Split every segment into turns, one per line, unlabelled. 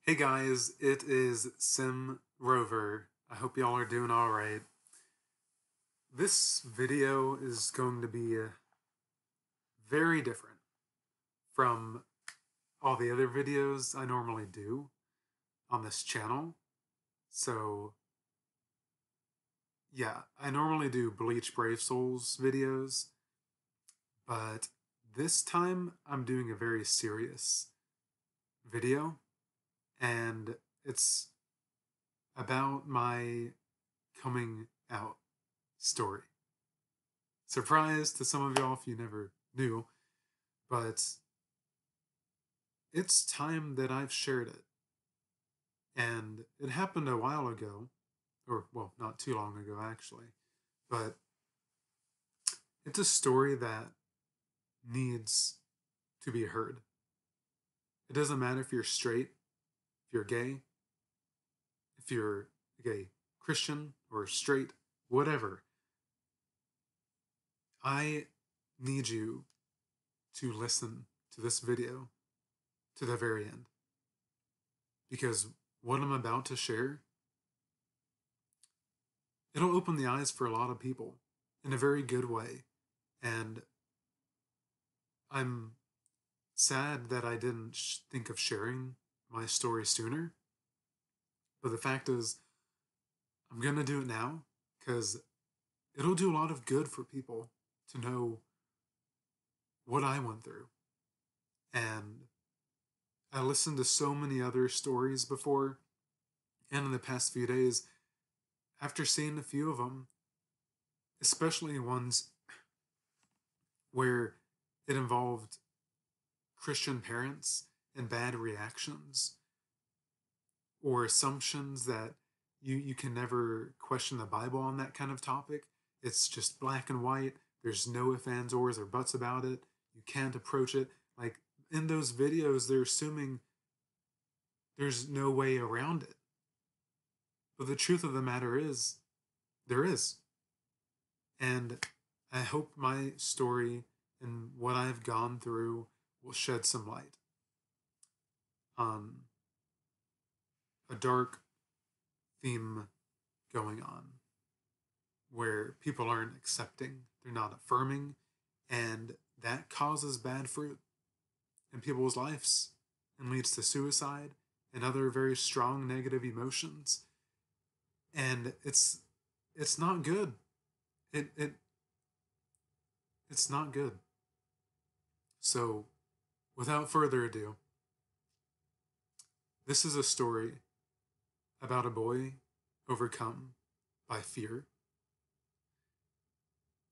Hey guys, it is Sim Rover. I hope y'all are doing alright. This video is going to be very different from all the other videos I normally do on this channel. So, yeah, I normally do Bleach Brave Souls videos, but this time I'm doing a very serious video, and it's about my coming out story. Surprise to some of y'all if you never knew, but it's time that I've shared it. And it happened a while ago, or well, not too long ago actually, but it's a story that needs to be heard. It doesn't matter if you're straight, if you're gay, if you're a gay Christian or straight, whatever. I need you to listen to this video to the very end. Because what I'm about to share, it'll open the eyes for a lot of people in a very good way. And I'm sad that I didn't think of sharing my story sooner. But the fact is, I'm going to do it now because it'll do a lot of good for people to know what I went through. And I listened to so many other stories before, and in the past few days, after seeing a few of them, especially ones where it involved Christian parents and bad reactions or assumptions that you can never question the Bible on that kind of topic. It's just black and white. There's no ifs, ands, ors, or buts about it. You can't approach it. Like in those videos, they're assuming there's no way around it. But the truth of the matter is, there is. And I hope my story and what I've gone through will shed some light on a dark theme going on where people aren't accepting, they're not affirming, and that causes bad fruit in people's lives and leads to suicide and other very strong negative emotions. And it's not good. It's not good. So, without further ado, this is a story about a boy overcome by fear.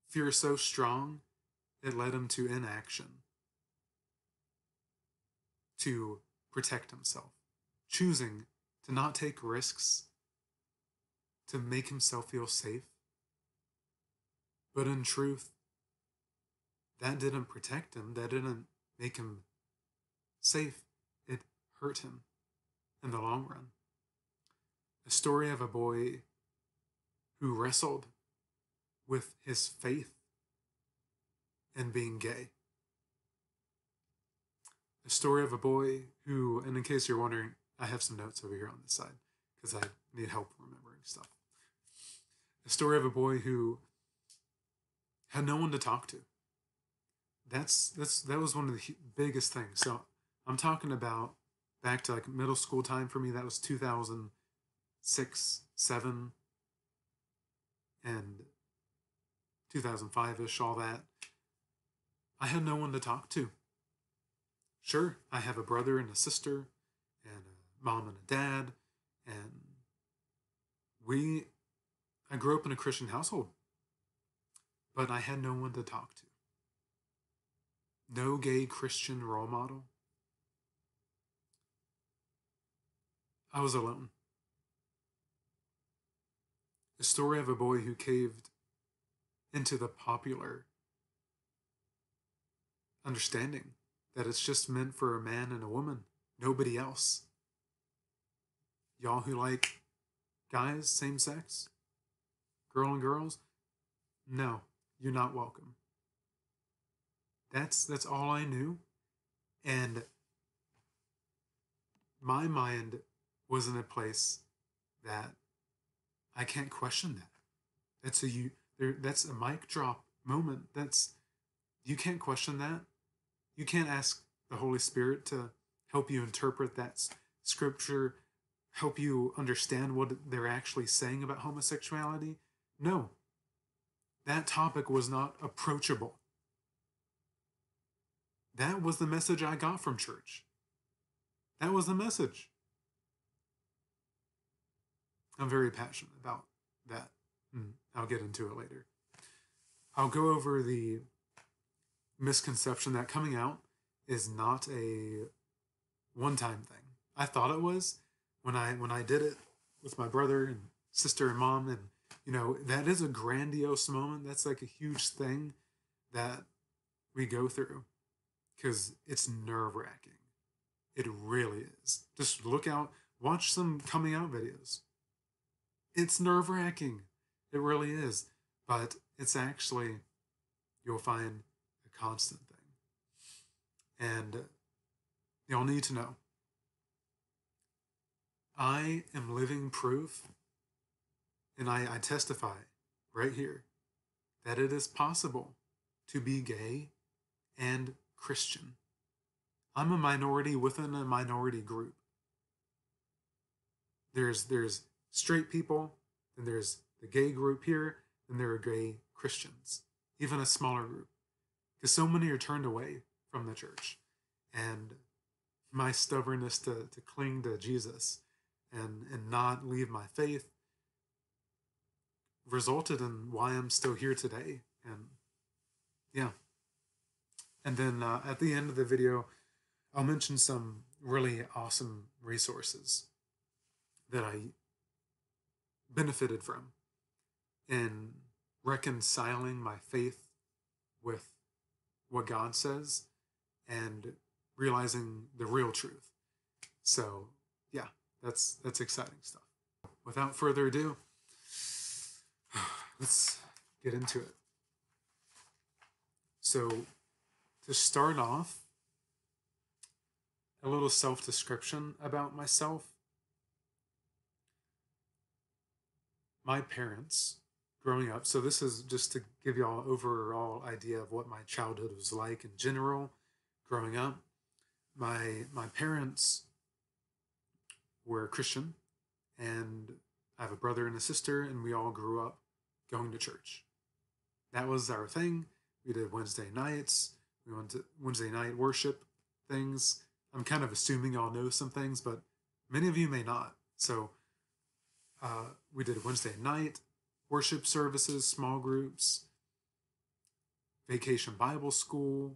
Fear so strong it led him to inaction to protect himself, choosing to not take risks to make himself feel safe. But in truth, that didn't protect him, that didn't make him safe. It hurt him in the long run. A story of a boy who wrestled with his faith and being gay. A story of a boy who, and in case you're wondering, I have some notes over here on this side because I need help remembering stuff. A story of a boy who had no one to talk to. That was one of the biggest things. So I'm talking about back to like middle school time for me. That was 2006, 7, and 2005-ish, all that. I had no one to talk to. Sure, I have a brother and a sister, and a mom and a dad, and I grew up in a Christian household, but I had no one to talk to. No gay Christian role model. I was alone. The story of a boy who caved into the popular understanding that it's just meant for a man and a woman, nobody else. Y'all who like guys, same sex, girl and girls, no, you're not welcome. That's all I knew. And my mind was in a place that I can't question that. That's a mic drop moment. You can't question that. You can't ask the Holy Spirit to help you interpret that scripture, help you understand what they're actually saying about homosexuality. No, that topic was not approachable. That was the message I got from church. That was the message. I'm very passionate about that. I'll get into it later. I'll go over the misconception that coming out is not a one-time thing. I thought it was when I did it with my brother and sister and mom, and that is a grandiose moment. That's like a huge thing that we go through because it's nerve-wracking. It really is. Just look out, watch some coming out videos. It's nerve-wracking. It really is. But it's actually, you'll find, a constant thing. And you'll need to know, I am living proof, and I testify right here, that it is possible to be gay and Christian. I'm a minority within a minority group. There's straight people, and there's the gay group here, and there are gay Christians, even a smaller group, because so many are turned away from the church. And my stubbornness to cling to Jesus and not leave my faith resulted in why I'm still here today. And yeah. And then at the end of the video, I'll mention some really awesome resources that I benefited from in reconciling my faith with what God says and realizing the real truth. So yeah, that's exciting stuff. Without further ado, let's get into it. So to start off, a little self-description about myself. My parents, growing up, so this is just to give y'all an overall idea of what my childhood was like in general, growing up. My parents were Christian, and I have a brother and a sister, and we all grew up going to church. That was our thing. We did Wednesday nights. We went to Wednesday night worship things. I'm kind of assuming y'all know some things, but many of you may not. So we did Wednesday night worship services, small groups, vacation Bible school,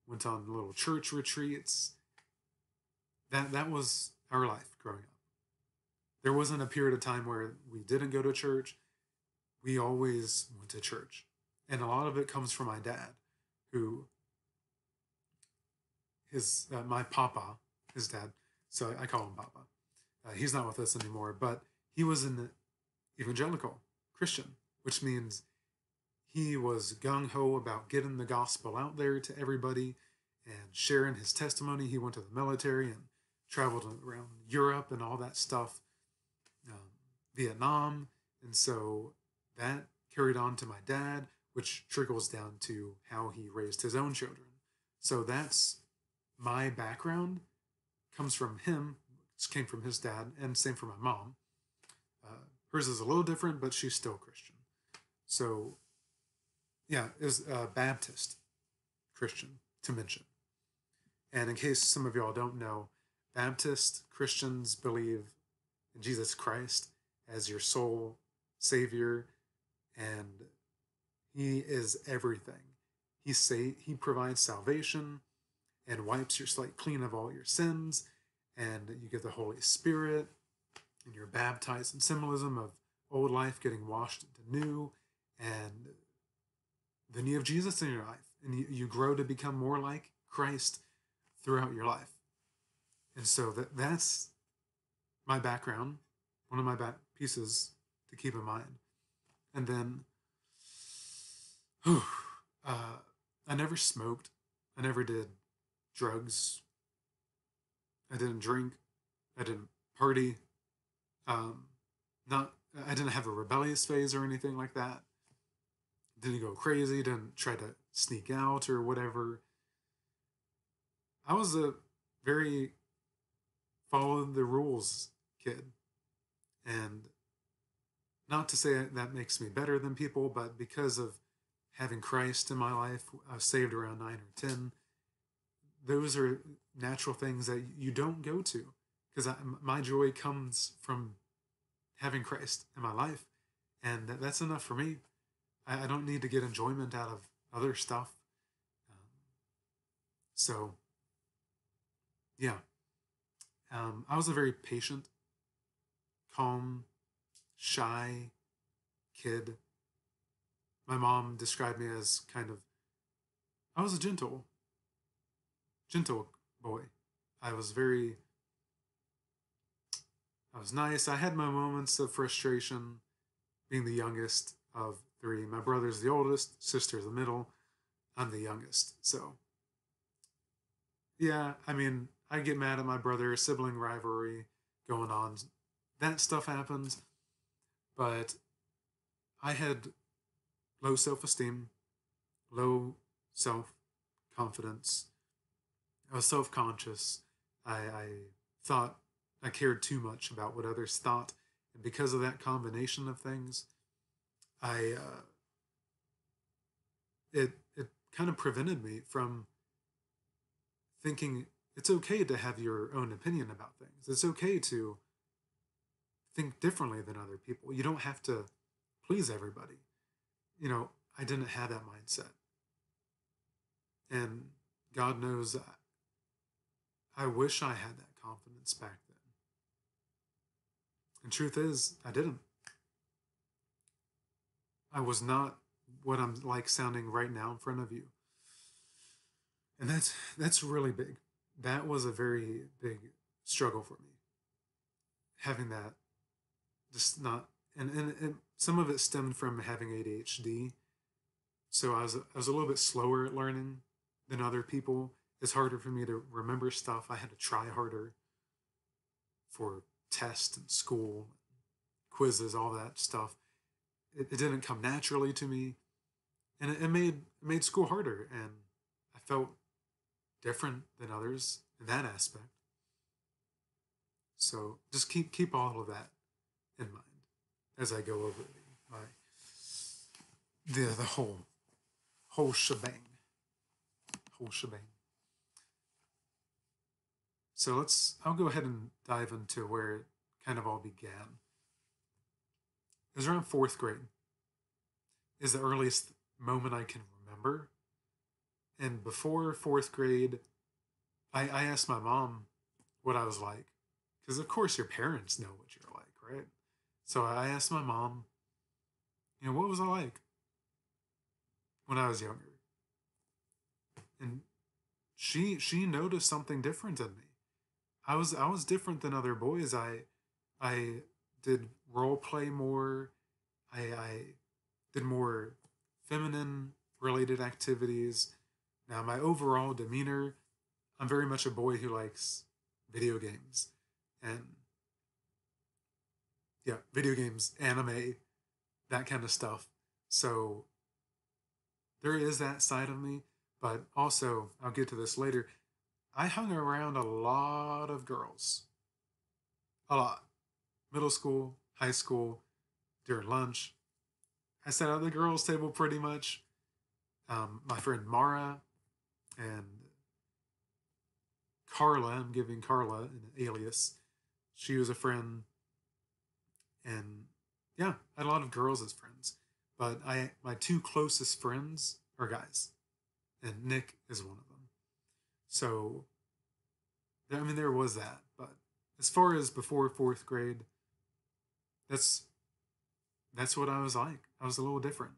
went on little church retreats. That was our life growing up. There wasn't a period of time where we didn't go to church. We always went to church. And a lot of it comes from my dad, who my papa, his dad, so I call him Papa. He's not with us anymore, but he was an evangelical Christian, which means he was gung-ho about getting the gospel out there to everybody and sharing his testimony. He went to the military and traveled around Europe and all that stuff, Vietnam. And so that carried on to my dad, which trickles down to how he raised his own children. So that's my background, comes from him, came from his dad, and same for my mom. Hers is a little different, but she's still Christian. So yeah, is Baptist Christian, to mention. And in case some of y'all don't know, Baptist Christians believe in Jesus Christ as your sole Savior, and He is everything. He provides salvation and wipes your slate clean of all your sins, and you get the Holy Spirit, and you're baptized in symbolism of old life getting washed into new, and then you have Jesus in your life, and you grow to become more like Christ throughout your life. And so that's my background, one of my pieces to keep in mind. And then, I never smoked. I never did drugs. I didn't drink. I didn't party. Um, not I didn't have a rebellious phase or anything like that. Didn't go crazy. Didn't try to sneak out or whatever. I was a very follow the rules kid, and not to say that makes me better than people, but because of having Christ in my life, I was saved around 9 or 10. Those are natural things that you don't go to because my joy comes from having Christ in my life, and that's enough for me. I don't need to get enjoyment out of other stuff. Um, so, yeah, I was a very patient, calm, shy kid. My mom described me as I was a gentle boy. I was very, I was nice. I had my moments of frustration being the youngest of three. My brother's the oldest, sister's the middle, I'm the youngest. So, yeah, I mean, I get mad at my brother, sibling rivalry going on. That stuff happens, but I had low self esteem, low self confidence. I was self conscious. I thought I cared too much about what others thought. And because of that combination of things, I it kind of prevented me from thinking it's okay to have your own opinion about things. It's okay to think differently than other people. You don't have to please everybody. I didn't have that mindset. And God knows I wish I had that confidence back then. And truth is, I didn't. I was not what I'm like sounding right now in front of you. And that's really big. That was a very big struggle for me. Having that just not and some of it stemmed from having ADHD. So I was a little bit slower at learning than other people. It's harder for me to remember stuff. I had to try harder for tests and school, quizzes, all that stuff. It didn't come naturally to me, and it made school harder. And I felt different than others in that aspect. So just keep all of that in mind as I go over the whole shebang, whole shebang. So I'll go ahead and dive into where it kind of all began. It was around fourth grade, is the earliest moment I can remember. And before fourth grade, I asked my mom what I was like. Because, of course, your parents know what you're like, right? So I asked my mom, what was I like when I was younger? And she noticed something different in me. I was different than other boys. I did role play more. I did more feminine related activities. Now my overall demeanor, I'm very much a boy who likes video games and yeah, video games, anime, that kind of stuff. So there is that side of me, but also I'll get to this later. I hung around a lot of girls, a lot. Middle school, high school, during lunch. I sat at the girls' table pretty much. My friend Mara and Carla, I'm giving Carla an alias. She was a friend, and yeah, I had a lot of girls as friends. But my two closest friends are guys, and Nick is one of them. So, I mean, there was that. But as far as before fourth grade, that's that's what I was like. I was a little different,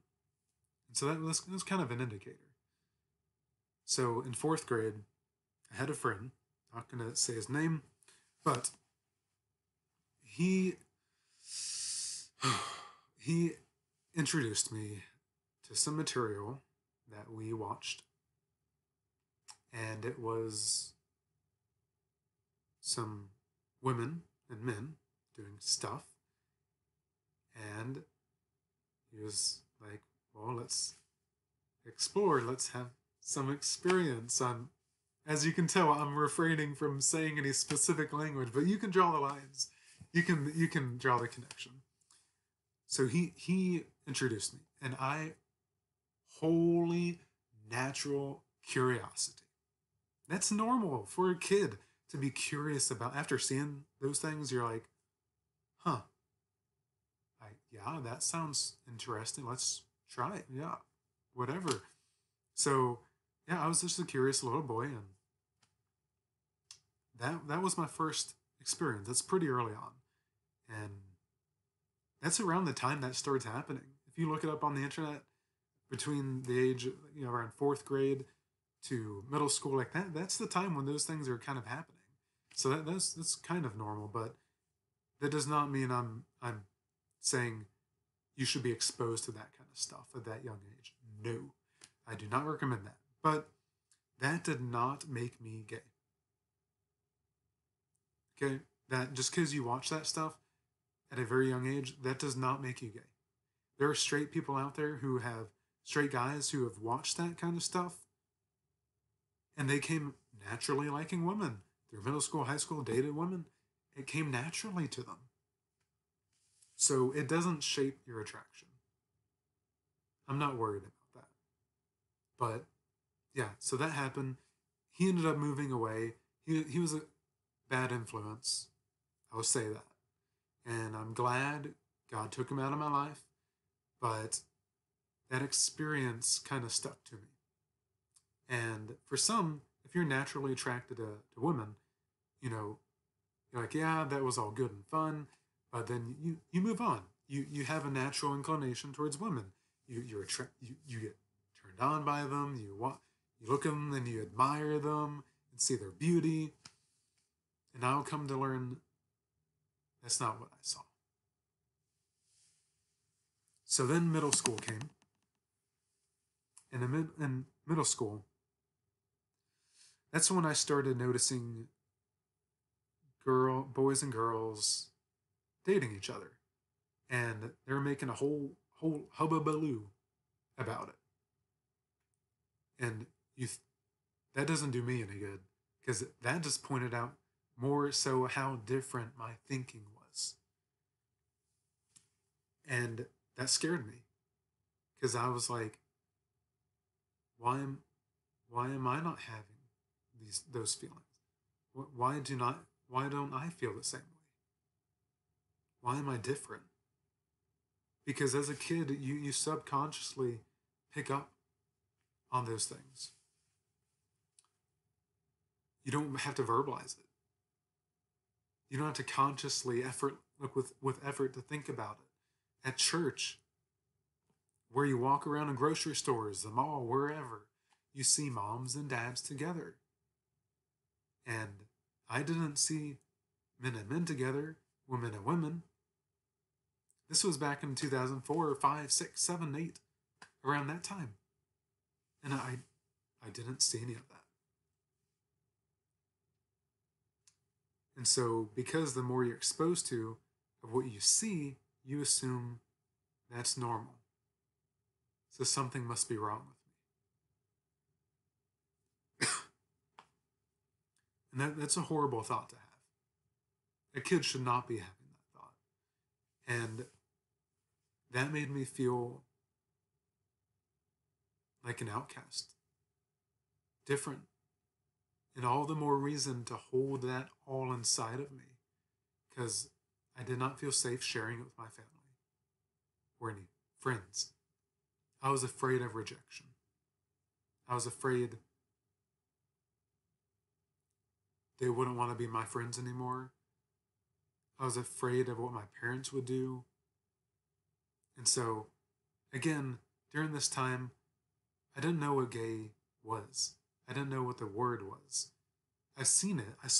and so that was kind of an indicator. So in fourth grade, I had a friend. Not gonna say his name, but he he introduced me to some material that we watched, and it was some women and men doing stuff. And he was like, well, let's explore. Let's have some experience. As you can tell, I'm refraining from saying any specific language, but you can draw the lines. You can draw the connection. So he introduced me, and I wholly natural curiosity. That's normal for a kid to be curious about. After seeing those things, you're like, huh, yeah, that sounds interesting. Let's try it. Yeah, whatever. So yeah, I was just a curious little boy, and that was my first experience. That's pretty early on, and that's around the time that starts happening. If you look it up on the internet, between the age around fourth grade to middle school, like that's the time when those things are kind of happening. So that's kind of normal, but that does not mean I'm saying you should be exposed to that kind of stuff at that young age. No, I do not recommend that. But that did not make me gay. Okay, that just because you watch that stuff at a very young age, that does not make you gay. There are straight people out there who have straight guys who have watched that kind of stuff, and they came naturally liking women through middle school, high school, dated women. It came naturally to them. So it doesn't shape your attraction. I'm not worried about that. But yeah, so that happened. He ended up moving away. He was a bad influence. I will say that. And I'm glad God took him out of my life. But that experience kind of stuck to me. And for some, if you're naturally attracted to women, you're like, yeah, that was all good and fun. But then you move on. You have a natural inclination towards women. You get turned on by them. You look at them and you admire them and see their beauty. And I'll come to learn that's not what I saw. So then middle school came. And in middle school, that's when I started noticing boys and girls dating each other. And they were making a whole hubbubaloo about it. And that doesn't do me any good, because that just pointed out more so how different my thinking was. And that scared me, because I was like, why am I not having those feelings? Why don't I feel the same way? Why am I different? Because as a kid, you subconsciously pick up on those things. You don't have to verbalize it. You don't have to consciously look with effort to think about it. At church, where you walk around in grocery stores, the mall, wherever, you see moms and dads together. And I didn't see men and men together, women and women. This was back in 2004, 5, 6, 7, 8, around that time. And I didn't see any of that. And so, because the more you're exposed to of what you see, you assume that's normal. So something must be wrong with me. And that's a horrible thought to have. A kid should not be having that thought. And that made me feel like an outcast. Different. And all the more reason to hold that all inside of me, because I did not feel safe sharing it with my family or any friends. I was afraid of rejection. I was afraid they wouldn't want to be my friends anymore. I was afraid of what my parents would do. And so, again, during this time, I didn't know what gay was. I didn't know what the word was. I've seen it. I've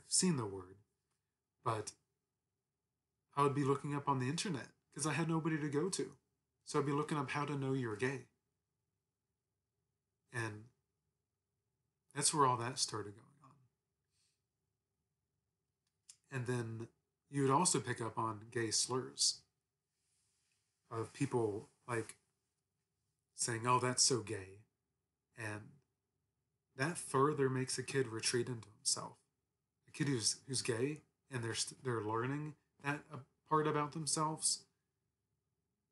seen the word. But I would be looking up on the internet because I had nobody to go to. So I'd be looking up how to know you're gay. And that's where all that started going on. And then you would also pick up on gay slurs of people like saying, "Oh, that's so gay," and that further makes a kid retreat into himself. A kid who's gay and they're learning that part about themselves.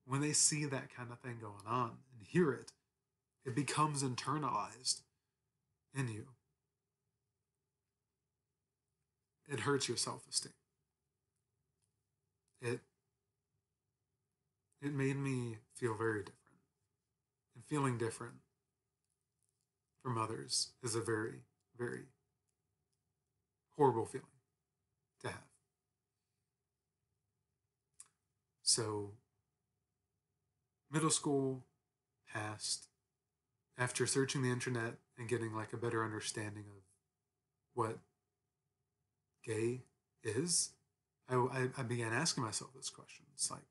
When they see that kind of thing going on and hear it, it becomes internalized in you. It hurts your self-esteem. It it made me feel very different. And feeling different from others is a very, very horrible feeling to have. So, middle school passed. After searching the internet and getting like a better understanding of what gay is, I began asking myself this question. It's like,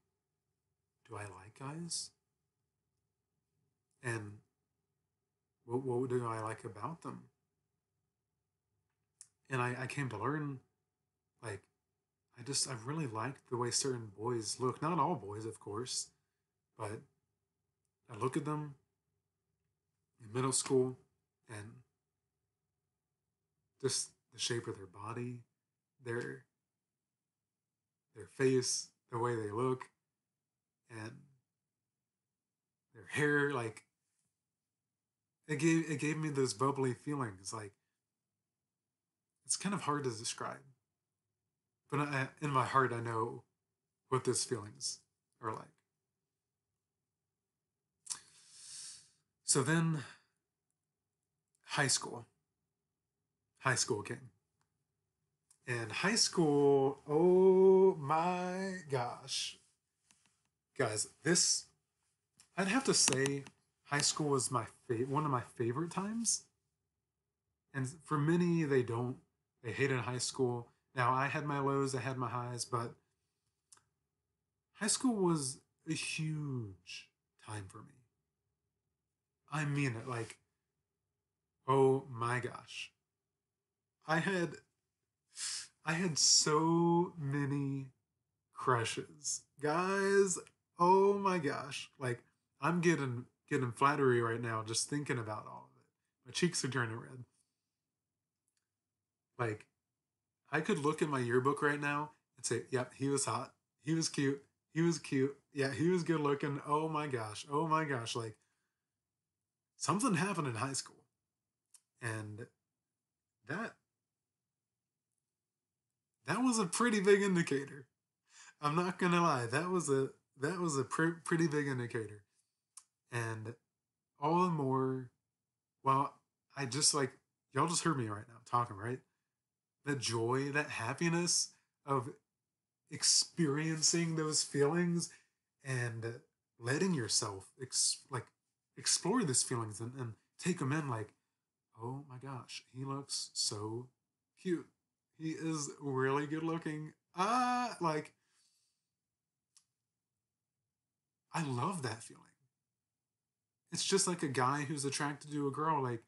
do I like guys? And what do I like about them? And I came to learn, like, I really liked the way certain boys look. Not all boys, of course, but I look at them in middle school and just the shape of their body, their their face, the way they look, and their hair, like it gave me those bubbly feelings. Like it's kind of hard to describe, but in my heart, I know what those feelings are like. So then, high school, high school came, and high school, oh my gosh, guys, this I'd have to say, high school was one of my favorite times. And for many, they hated high school. Now I had my lows, I had my highs, but high school was a huge time for me. I mean it, like, oh my gosh. I had I had so many crushes. Guys, oh my gosh. Like I'm getting flattery right now just thinking about all of it. My cheeks are turning red. Like I could look at my yearbook right now and say, "Yep, he was hot. He was cute. He was cute. Yeah, he was good looking. Oh my gosh. Oh my gosh." Like something happened in high school. And that that was a pretty big indicator. I'm not going to lie. That was a pretty big indicator. And all the more, well, I just like y'all just heard me right now talking, right? The joy, that happiness of experiencing those feelings and letting yourself like explore these feelings and take them in like, oh my gosh, he looks so cute. He is really good looking. Like I love that feeling. It's just like a guy who's attracted to a girl, like,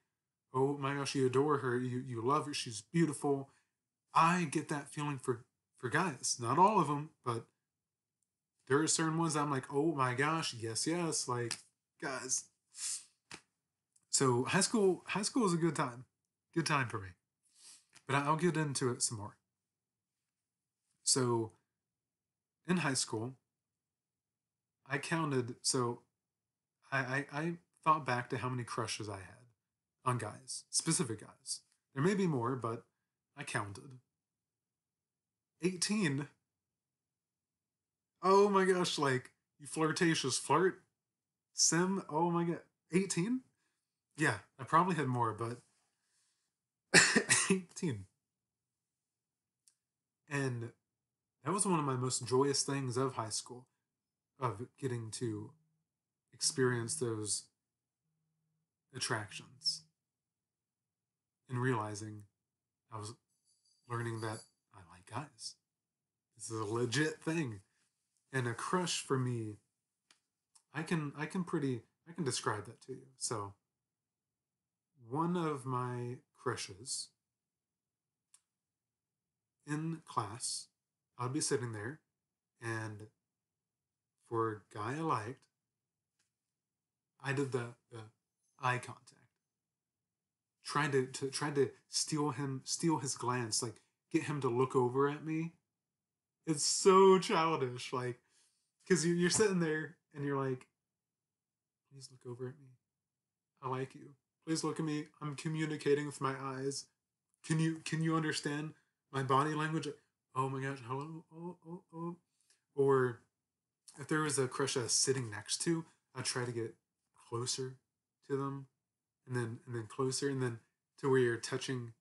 oh my gosh, you adore her, you love her, she's beautiful. I get that feeling for guys. Not all of them, but there are certain ones I'm like, oh my gosh, yes, yes, like guys. So high school is a good time for me. But I'll get into it some more. So in high school, I counted. So I thought back to how many crushes I had on guys, specific guys. There may be more, but I counted 18. Oh my gosh, like you flirtatious flirt sim. Oh my god, 18. Yeah, I probably had more, but 18. And that was one of my most joyous things of high school, of getting to experience those attractions and realizing I was learning that I like guys. This is a legit thing. And a crush for me, I can describe that to you. So one of my crushes in class, I'd be sitting there, and for a guy I liked, I did the eye contact, trying to steal his glance, like get him to look over at me. It's so childish, like because you're sitting there and you're like, please look over at me. I like you. Please look at me. I'm communicating with my eyes. Can you understand my body language? Oh my gosh, hello. Oh oh oh. Or if there was a crush I was sitting next to, I'd try to get closer to them, and then closer, and then to where you're touching,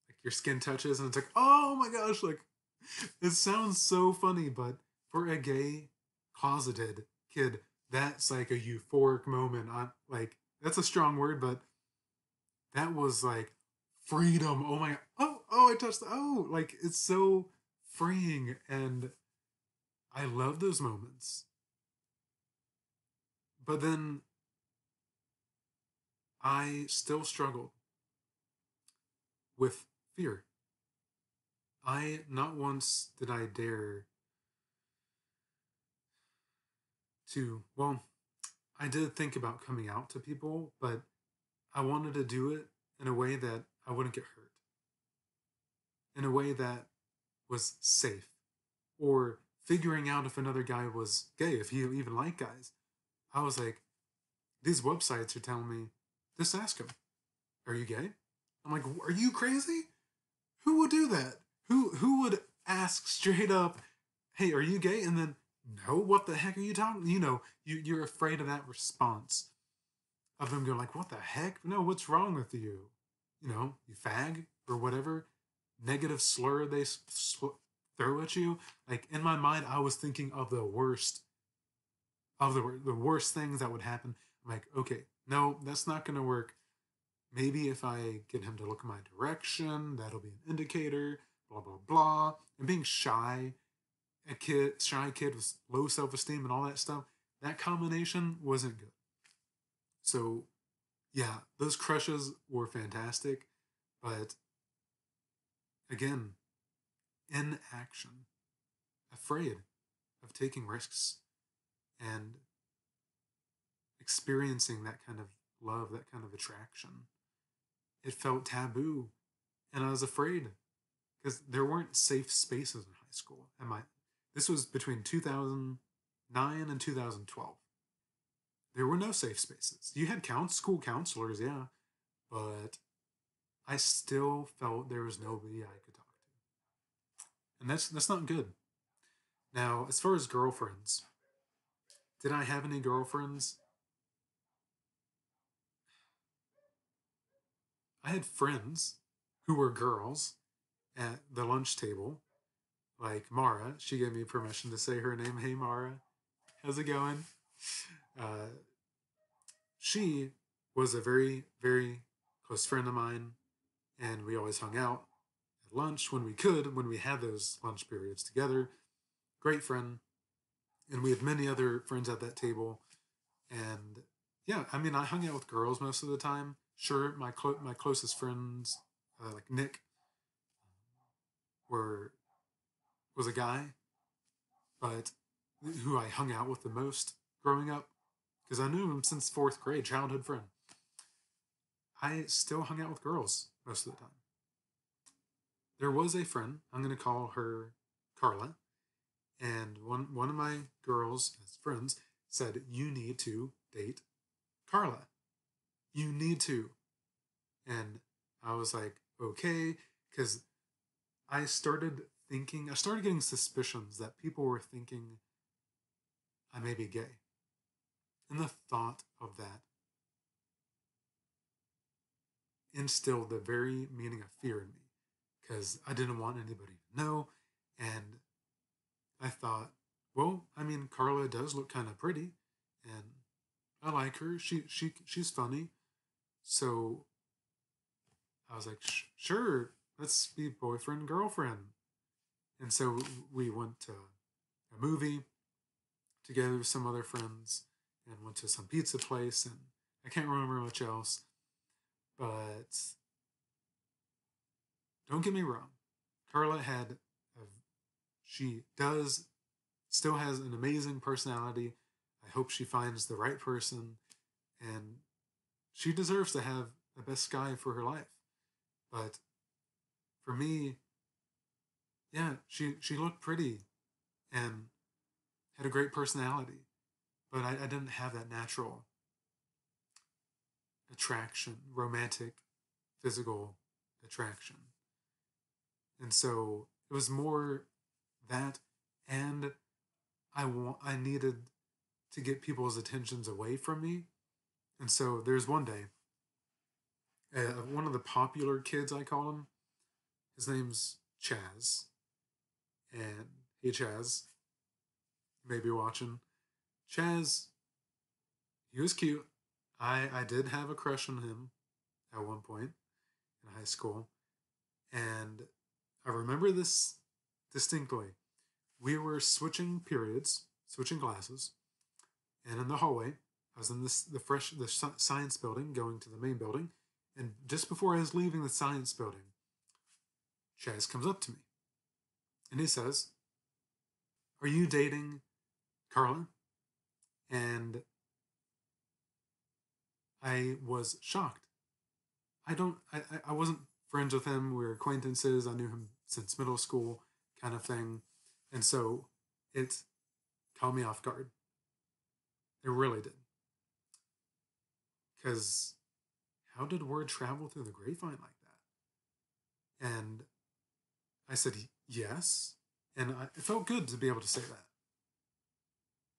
like your skin touches, and it's like, oh my gosh, like it sounds so funny, but for a gay closeted kid, that's like a euphoric moment. I like that's a strong word, but that was like freedom. Oh my, oh, I touched. Oh, like it's so freeing, and I love those moments. But then I still struggled with fear. I not once did I dare to. Well, I did think about coming out to people, but I wanted to do it in a way that I wouldn't get hurt, in a way that was safe, or figuring out if another guy was gay, if he even liked guys. I was like, these websites are telling me, just ask him, are you gay? I'm like, are you crazy? Who would do that? Who would ask straight up, hey, are you gay? And then, no, what the heck are you talking? You're afraid of that response of them going like, what the heck? No, what's wrong with you? You fag or whatever negative slur they throw at you. Like in my mind, I was thinking of the worst of the worst things that would happen. I'm like, okay, no, that's not gonna work. Maybe if I get him to look in my direction, that'll be an indicator. Blah blah blah. And being shy, shy kid with low self esteem and all that stuff. That combination wasn't good. So yeah, those crushes were fantastic, but again, inaction, afraid of taking risks and experiencing that kind of love, that kind of attraction. It felt taboo, and I was afraid because there weren't safe spaces in high school. This was between 2009 and 2012. There were no safe spaces. You had school counselors, yeah, but I still felt there was nobody I could talk to, and that's not good. Now, as far as girlfriends, did I have any girlfriends? I had friends who were girls at the lunch table, like Mara. She gave me permission to say her name. Hey, Mara, how's it going? Uh, she was a very, very close friend of mine, and we always hung out at lunch when we could, when we had those lunch periods together. Great friend, and we had many other friends at that table. And yeah, I mean, I hung out with girls most of the time. Sure, my closest friends, like Nick, were was a guy, but who I hung out with the most growing up because I knew him since fourth grade, childhood friend. I still hung out with girls most of the time. There was a friend, I'm going to call her Carla, and one of my girls as friends said, "You need to date Carla. You need to." And I was like, okay, because I started getting suspicions that people were thinking I may be gay. And the thought of that instilled the very meaning of fear in me because I didn't want anybody to know. And I thought, well, I mean, Carla does look kind of pretty, and I like her. She's funny. So I was like, sure, let's be boyfriend girlfriend. And so we went to a movie together with some other friends and went to some pizza place, and I can't remember much else. But don't get me wrong, Carla had, a, she does, still has an amazing personality. I hope she finds the right person, and she deserves to have the best guy for her life. But for me, yeah, she looked pretty and had a great personality, but I didn't have that natural attraction, romantic, physical attraction. And so it was more that, and I needed to get people's attentions away from me. And so there's one day, one of the popular kids, I call him, his name's Chaz. And hey, Chaz, you may be watching. Chaz, he was cute. I did have a crush on him at one point in high school. And I remember this distinctly. We were switching periods, switching classes, and in the hallway, I was in the science building, going to the main building, and just before I was leaving the science building, Chaz comes up to me, and he says, "Are you dating Carla?" And I was shocked. I wasn't friends with him. We were acquaintances. I knew him since middle school, kind of thing, and so it caught me off guard. It really did. Because how did word travel through the grapevine like that? And I said, yes. And it felt good to be able to say that.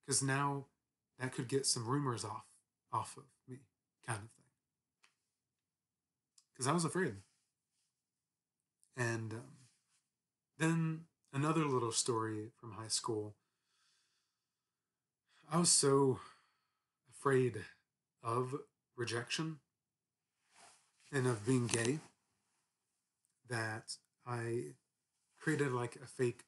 Because now that could get some rumors off of me, kind of thing. Because I was afraid. And then another little story from high school. I was so afraid of rejection and of being gay that I created like a fake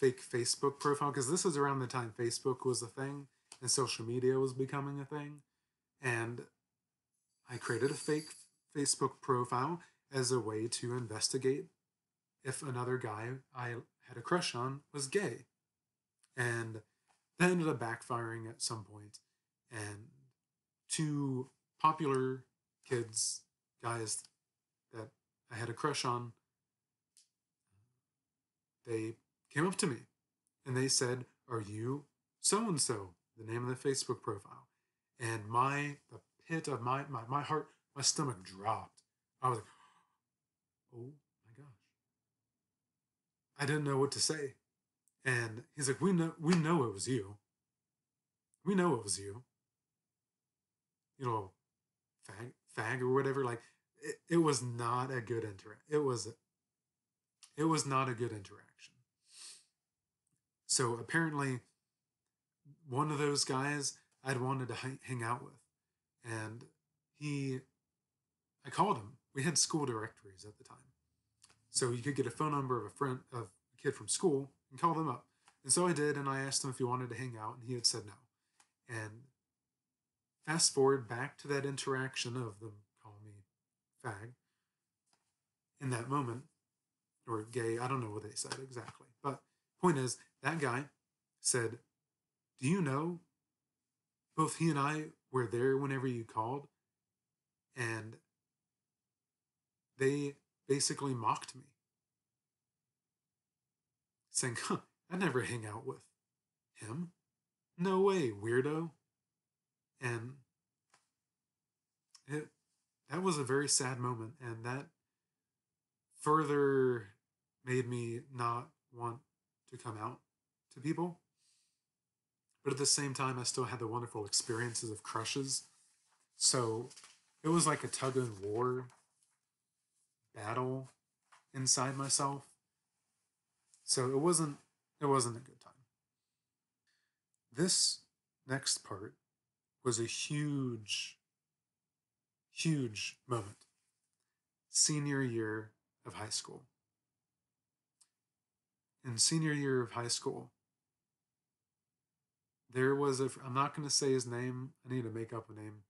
Facebook profile, because this was around the time Facebook was a thing and social media was becoming a thing. And I created a fake Facebook profile as a way to investigate if another guy I had a crush on was gay. And that ended up backfiring at some point. And two popular kids, guys that I had a crush on, they came up to me and they said, "Are you so and so?" The name of the Facebook profile. And the pit of my heart, my stomach dropped. I was like, "Oh my gosh." I didn't know what to say. And he's like, we know it was you. We know it was you. You know, fag or whatever. Like it was not a good it was not a good interaction. So apparently one of those guys I'd wanted to hang out with. And I called him. We had school directories at the time. So you could get a phone number of of a kid from school, and call them up. And so I did, and I asked him if he wanted to hang out, and he had said no. And fast forward back to that interaction of them calling me fag. In that moment, or gay, I don't know what they said exactly. But point is, that guy said, "Do you know both he and I were there whenever you called?" And they basically mocked me, saying, "Huh, I'd never hang out with him. No way, weirdo." And it that was a very sad moment, and that further made me not want to come out to people. But at the same time, I still had the wonderful experiences of crushes. So it was like a tug of war battle inside myself. So it wasn't a good time. This next part was a huge moment. Senior year of high school. In senior year of high school, there was I'm not going to say his name. I need to make up a name.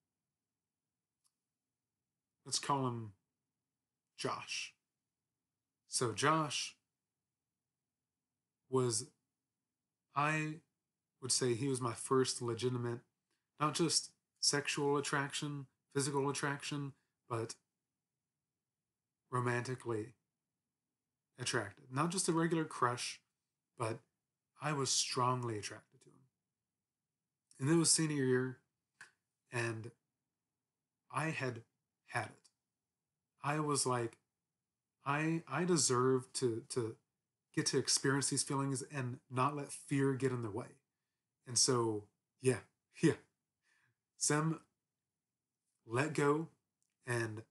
Let's call him Josh. So Josh was, I would say he was my first legitimate, not just sexual attraction, physical attraction, but romantically attracted. Not just a regular crush, but I was strongly attracted to him. And it was senior year, and I had it. I was like, I deserve to get to experience these feelings and not let fear get in the way. And so, yeah, yeah. Sem let go, and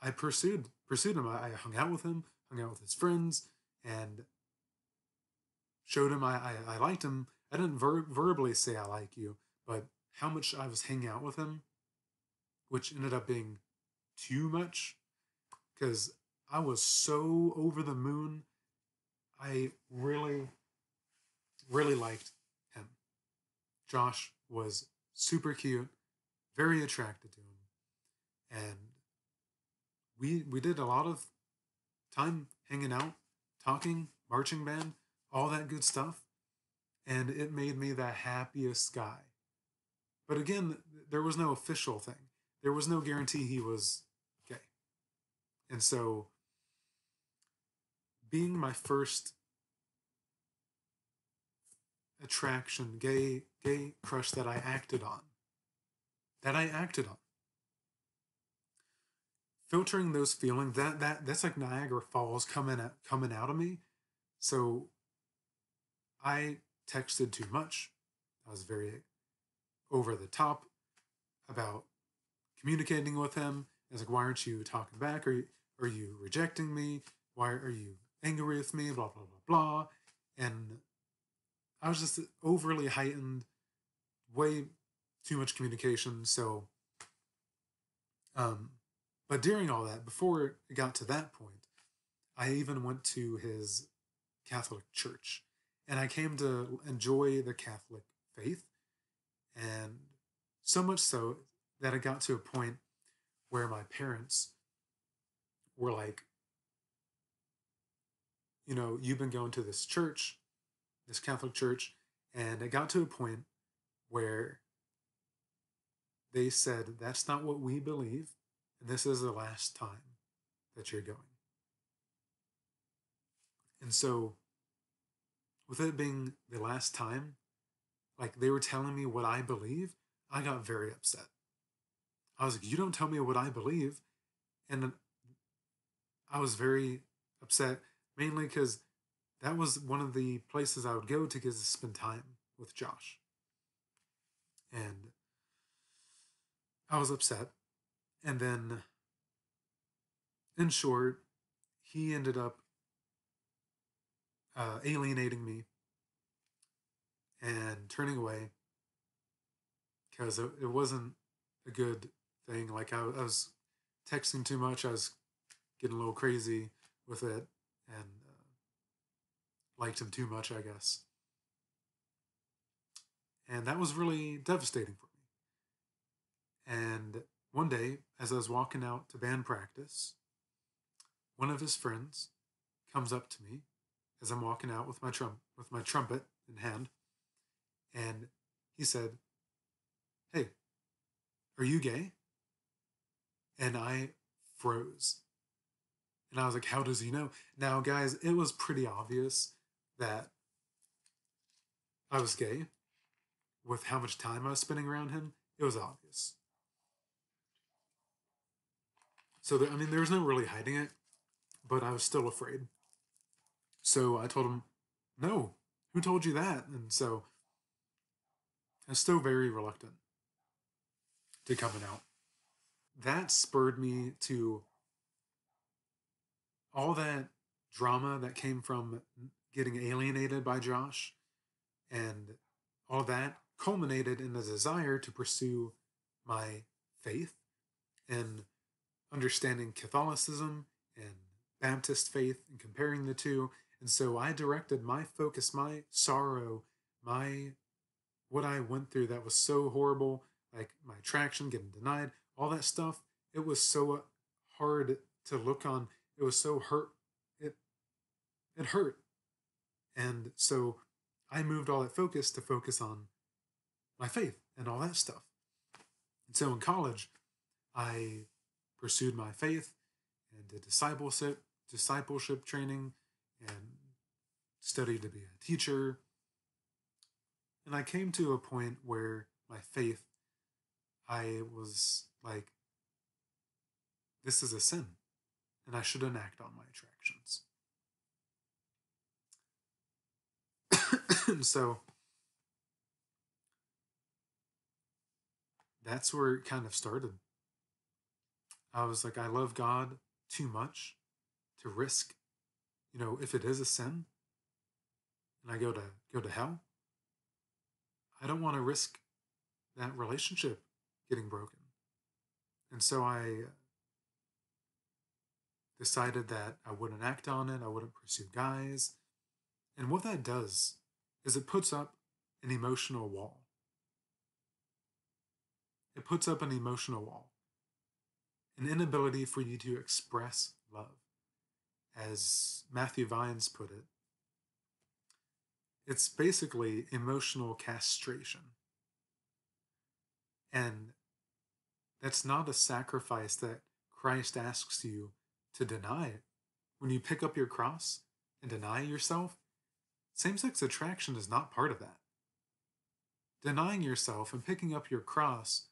I pursued him. I hung out with him, hung out with his friends, and showed him I liked him. I didn't verbally say I like you, but how much I was hanging out with him, which ended up being too much, because I was so over the moon. I really, really liked him. Josh was super cute, very attracted to him, and we did a lot of time hanging out, talking, marching band, all that good stuff, and it made me the happiest guy. But again, there was no official thing. There was no guarantee he was gay. And so being my first attraction, gay crush that I acted on, filtering those feelings, that's like Niagara Falls coming out of me. So I texted too much. I was very over the top about communicating with him. I was like, why aren't you talking back? Are you rejecting me? Why are you angry with me? Blah blah blah blah. And I was just overly heightened, way too much communication. So, um, but during all that, before it got to that point, I even went to his Catholic church, and I came to enjoy the Catholic faith, and so much so that it got to a point where my parents were like, you know, you've been going to this church, this Catholic church, and it got to a point where they said, that's not what we believe, and this is the last time that you're going. And so, with it being the last time, like they were telling me what I believe, I got very upset. I was like, you don't tell me what I believe. And I was very upset, mainly because that was one of the places I would go to get to spend time with Josh. And I was upset. And then, in short, he ended up alienating me and turning away because it wasn't a good thing. Like I was texting too much. I was getting a little crazy with it, and liked him too much, I guess. And that was really devastating for me. And one day, as I was walking out to band practice, one of his friends comes up to me as I'm walking out with my trumpet in hand, and he said, "Hey, are you gay?" And I froze. And I was like, how does he know? Now, guys, it was pretty obvious that I was gay with how much time I was spending around him. It was obvious. So, I mean, there was no really hiding it, but I was still afraid. So I told him, no, who told you that? And so I was still very reluctant to coming out. That spurred me to all that drama that came from getting alienated by Josh, and all that culminated in a desire to pursue my faith and understanding Catholicism and Baptist faith and comparing the two. And so I directed my focus, my sorrow, my what I went through that was so horrible, like my attraction, getting denied, all that stuff. It was so hard to look on. It was so hurt. It hurt. And so I moved all that focus to focus on my faith and all that stuff. And so in college, I pursued my faith and did discipleship training and studied to be a teacher. And I came to a point where my faith, I was like, this is a sin, and I shouldn't act on my attractions. And so that's where it kind of started. I was like, I love God too much to risk, if it is a sin and I go to hell, I don't want to risk that relationship getting broken. And so I decided that I wouldn't act on it, I wouldn't pursue guys. And what that does is it puts up an emotional wall. It puts up an emotional wall, an inability for you to express love. As Matthew Vines put it, it's basically emotional castration. And that's not a sacrifice that Christ asks you to deny. When you pick up your cross and deny yourself, same-sex attraction is not part of that. Denying yourself and picking up your cross,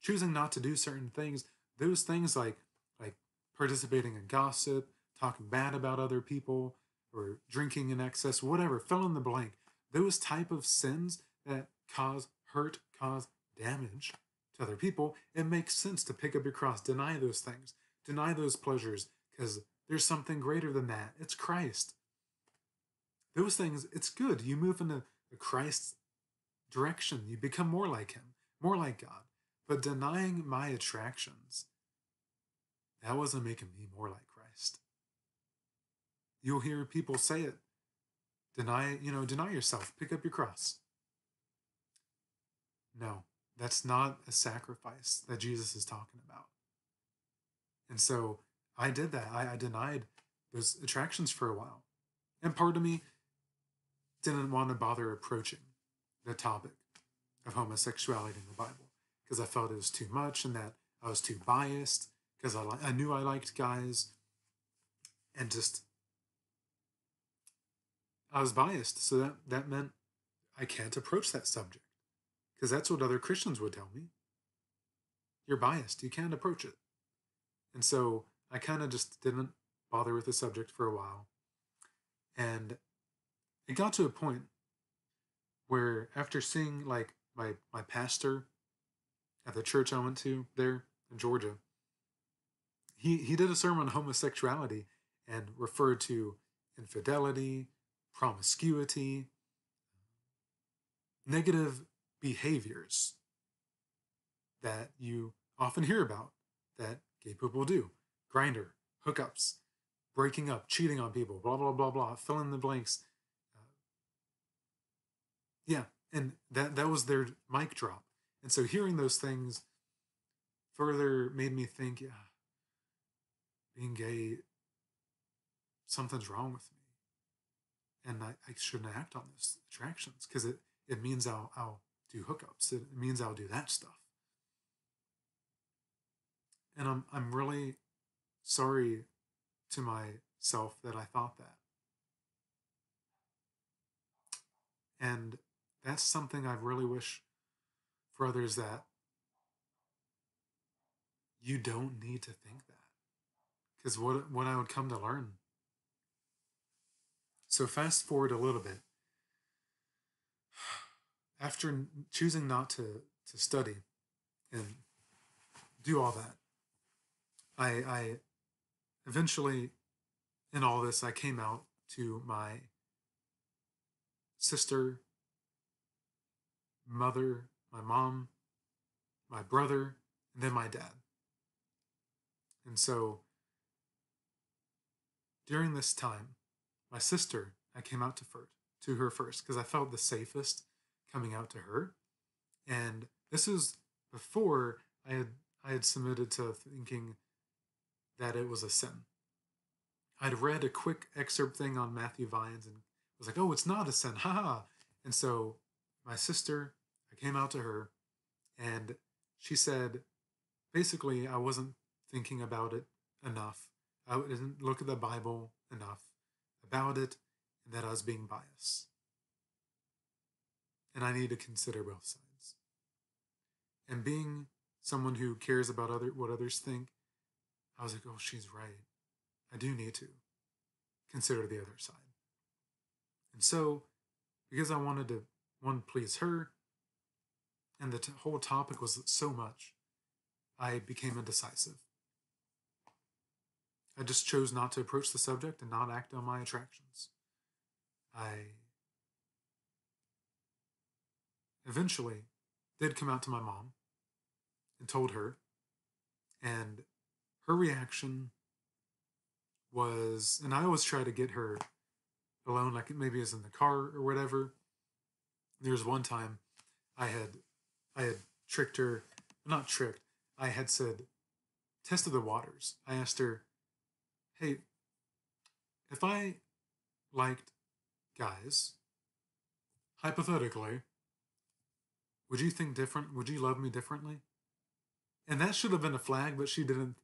choosing not to do certain things, those things like participating in gossip, talking bad about other people, or drinking in excess, whatever, fill in the blank. Those type of sins that cause hurt, cause damage to other people, it makes sense to pick up your cross, deny those things, deny those pleasures, because there's something greater than that. It's Christ. Those things, it's good. You move into the Christ direction. You become more like him, more like God. But denying my attractions, that wasn't making me more like Christ. You'll hear people say it. Deny yourself. Pick up your cross. No, that's not a sacrifice that Jesus is talking about. And so I did that. I denied those attractions for a while. And part of me didn't want to bother approaching the topic of homosexuality in the Bible because I felt it was too much and that I was too biased because I knew I liked guys and just I was biased. So that meant I can't approach that subject because that's what other Christians would tell me. You're biased. You can't approach it. And so I kind of just didn't bother with the subject for a while. And it got to a point where after seeing like my pastor at the church I went to there in Georgia, he did a sermon on homosexuality and referred to infidelity, promiscuity, negative behaviors that you often hear about that gay people do. Grinder, hookups, breaking up, cheating on people, blah, blah, blah, blah, fill in the blanks. Yeah, and that was their mic drop. And so hearing those things further made me think, yeah, being gay, something's wrong with me. And I shouldn't act on those attractions because it means I'll do hookups. It means I'll do that stuff. And I'm really sorry to myself that I thought that. And that's something I really wish for others, that you don't need to think that. Because what I would come to learn. So fast forward a little bit. After choosing not to study and do all that, I eventually, in all this, I came out to my sister, mother, my mom, my brother, and then my dad. And so during this time, my sister, I came out to her first because I felt the safest coming out to her. And this is before I had submitted to thinking that it was a sin. I'd read a quick excerpt thing on Matthew Vines and was like, oh, it's not a sin, haha. And so my sister, I came out to her, and she said, basically, I wasn't thinking about it enough. I didn't look at the Bible enough about it, and that I was being biased. And I need to consider both sides. And being someone who cares about what others think, I was like, oh, she's right. I do need to consider the other side. And so, because I wanted to, one, please her, and the whole topic was so much, I became indecisive. I just chose not to approach the subject and not act on my attractions. I eventually did come out to my mom and told her, and her reaction was, and I always try to get her alone, like maybe it's in the car or whatever. There's one time I had tricked her, not tricked, I had said, tested the waters. I asked her, hey, if I liked guys, hypothetically, would you think different? Would you love me differently? And that should have been a flag, but she didn't.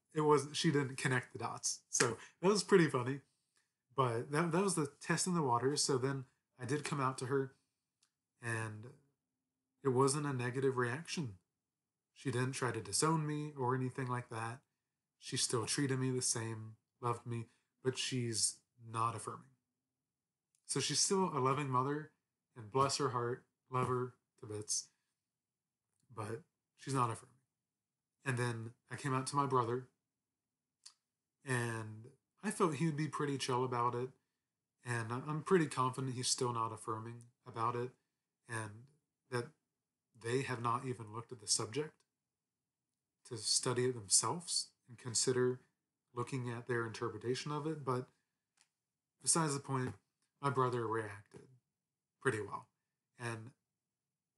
She didn't connect the dots. So that was pretty funny. But that was the test in the waters. So then I did come out to her, and it wasn't a negative reaction. She didn't try to disown me or anything like that. She still treated me the same, loved me, but she's not affirming. So she's still a loving mother, and bless her heart, love her to bits, but she's not affirming. And then I came out to my brother, and I felt he would be pretty chill about it. And I'm pretty confident he's still not affirming about it, and that they have not even looked at the subject to study it themselves and consider looking at their interpretation of it. But besides the point, my brother reacted pretty well. And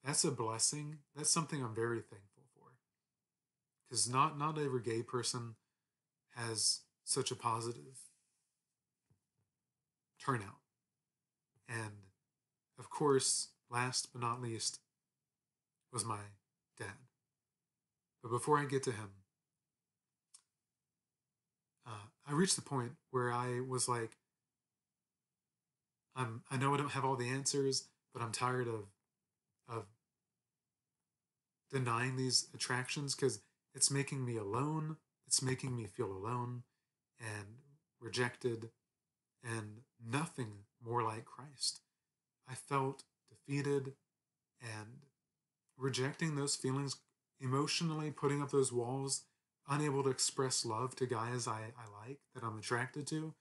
that's a blessing. That's something I'm very thankful for. Because not every gay person has such a positive turnout. And of course, last but not least, was my dad. But before I get to him, I reached the point where I was like, I know I don't have all the answers, but I'm tired of denying these attractions because it's making me alone. It's making me feel alone and rejected, and nothing more like Christ. I felt defeated and rejecting those feelings, emotionally putting up those walls, unable to express love to guys I like, that I'm attracted to.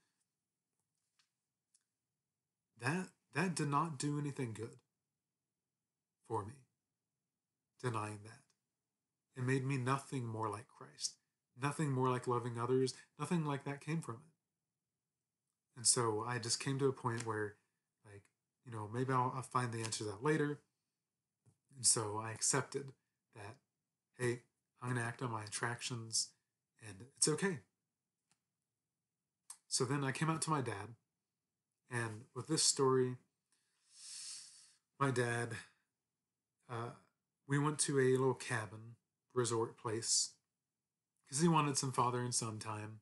That did not do anything good for me, denying that. It made me nothing more like Christ, nothing more like loving others, nothing like that came from it. And so I just came to a point where, like, maybe I'll find the answers out later. And so I accepted that, hey, I'm going to act on my attractions, and it's okay. So then I came out to my dad, and with this story, my dad, we went to a little cabin resort place because he wanted some father and son time.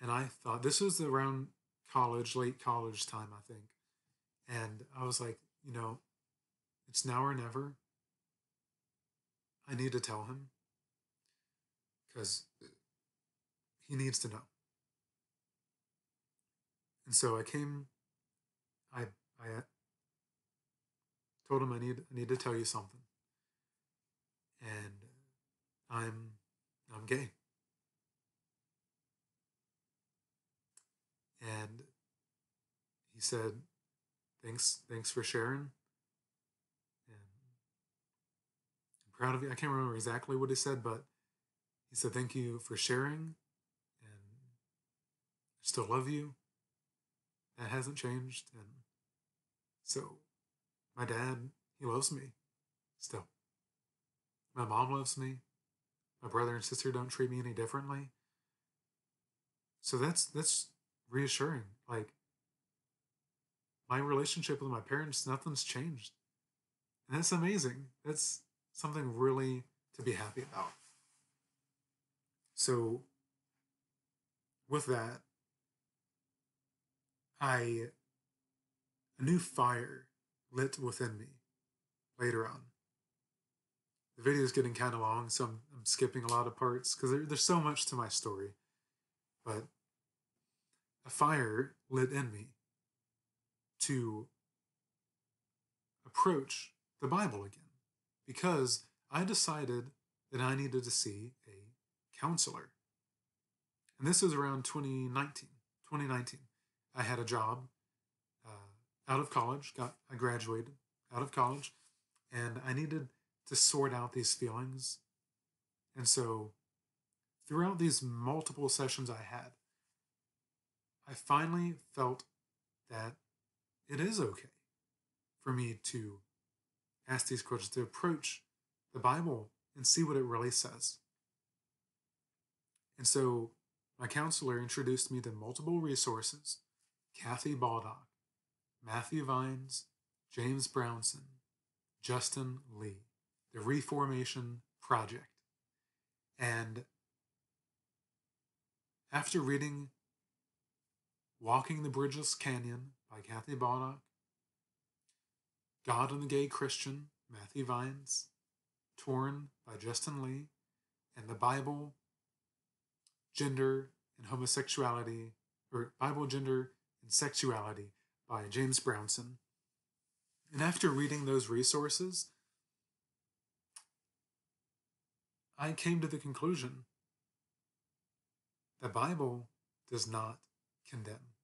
And I thought, this was around college, late college time, I think. And I was like, it's now or never. I need to tell him because he needs to know. And so I told him I need to tell you something. And I'm gay. And he said, thanks for sharing. And I'm proud of you. I can't remember exactly what he said, but he said, thank you for sharing. And I still love you. That hasn't changed. And so my dad, he loves me still. My mom loves me. My brother and sister don't treat me any differently. So that's reassuring. Like, my relationship with my parents, nothing's changed. And that's amazing. That's something really to be happy about. So, with that, I a new fire lit within me later on. The video is getting kind of long, so I'm skipping a lot of parts because there's so much to my story. But a fire lit in me to approach the Bible again because I decided that I needed to see a counselor. And this was around 2019. 2019. I had a job out of college. I graduated out of college, and I needed to sort out these feelings. And so, throughout these multiple sessions I had, I finally felt that it is okay for me to ask these questions, to approach the Bible and see what it really says. And so my counselor introduced me to multiple resources: Kathy Baldock, Matthew Vines, James Brownson, Justin Lee, the Reformation Project. And after reading Walking the Bridgeless Canyon by Kathy Baldock, God and the Gay Christian, Matthew Vines, Torn by Justin Lee, and the Bible, Gender, and Homosexuality, or Bible, Gender, and Sexuality by James Brownson. And after reading those resources, I came to the conclusion the Bible does not condemn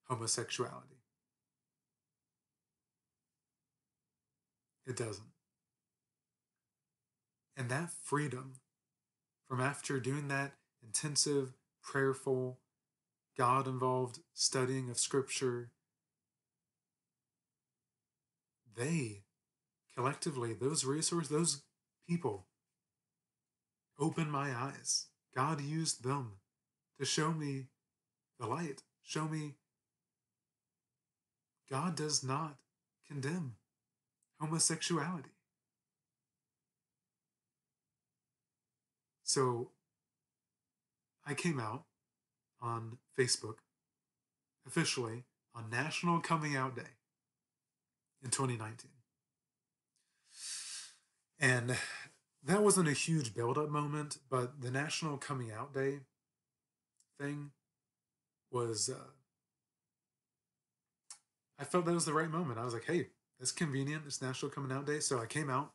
homosexuality. It doesn't. And that freedom from after doing that intensive, prayerful, God-involved studying of Scripture, they collectively, those resources, those people, opened my eyes. God used them to show me the light, show me God does not condemn homosexuality. So I came out on Facebook officially on National Coming Out Day in 2019. And that wasn't a huge build-up moment, but the National Coming Out Day thing was, I felt that was the right moment. I was like, hey, that's convenient. It's National Coming Out Day. So I came out,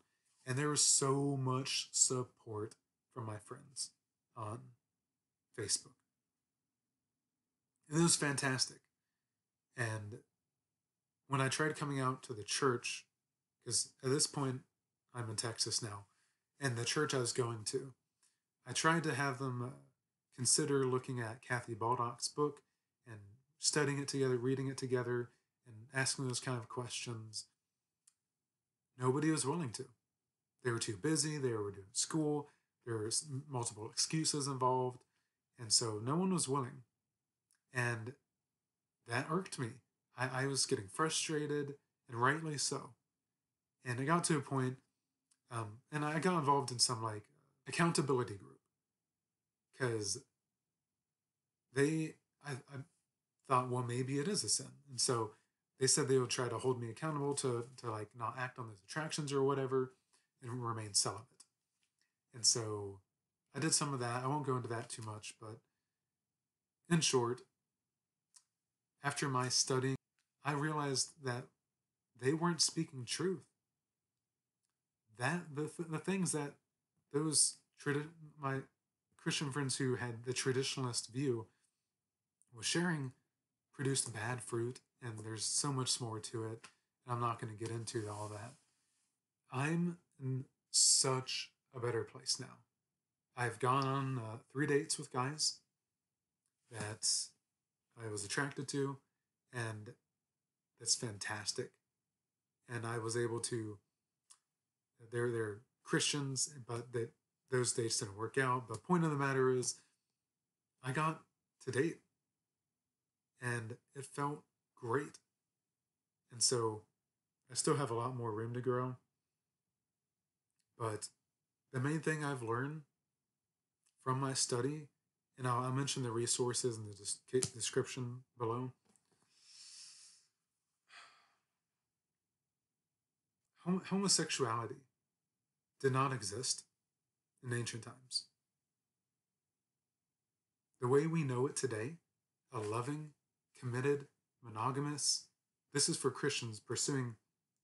and there was so much support from my friends on Facebook. And it was fantastic. And when I tried coming out to the church, because at this point I'm in Texas now, and the church I was going to, I tried to have them consider looking at Kathy Baldock's book and studying it together, reading it together, and asking those kind of questions. Nobody was willing to. They were too busy, they were doing school, there were multiple excuses involved, and so no one was willing. And that irked me. I was getting frustrated, and rightly so. And it got to a point, and I got involved in some like accountability group because I thought, well, maybe it is a sin, and so they said they would try to hold me accountable to like not act on those attractions or whatever, and remain celibate. And so I did some of that. I won't go into that too much, but in short, after my studying, I realized that they weren't speaking truth. That the things that those my Christian friends who had the traditionalist view was sharing produced bad fruit, and there's so much more to it. And I'm not going to get into all that. I'm in such a better place now. I've gone on 3 dates with guys that I was attracted to, and that's fantastic. And I was able to, they're Christians, but those dates didn't work out. But point of the matter is, I got to date, and it felt great. And so I still have a lot more room to grow. But the main thing I've learned from my study, and I'll mention the resources in the description below. Homosexuality did not exist in ancient times. The way we know it today, a loving, committed, monogamous, this is for Christians pursuing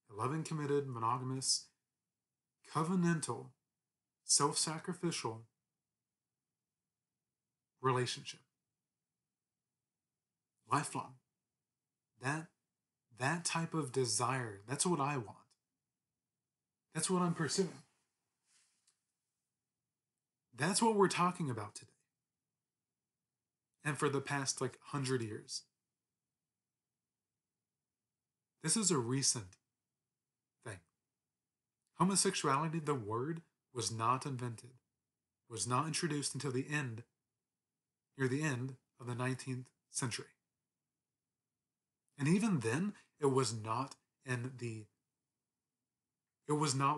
a loving, committed, monogamous, covenantal, self-sacrificial relationship. Lifelong. That type of desire, that's what I want. That's what I'm pursuing. That's what we're talking about today. And for the past 100 years. This is a recent thing. Homosexuality, the word, was not invented, was not introduced until near the end of the 19th century. And even then, it was not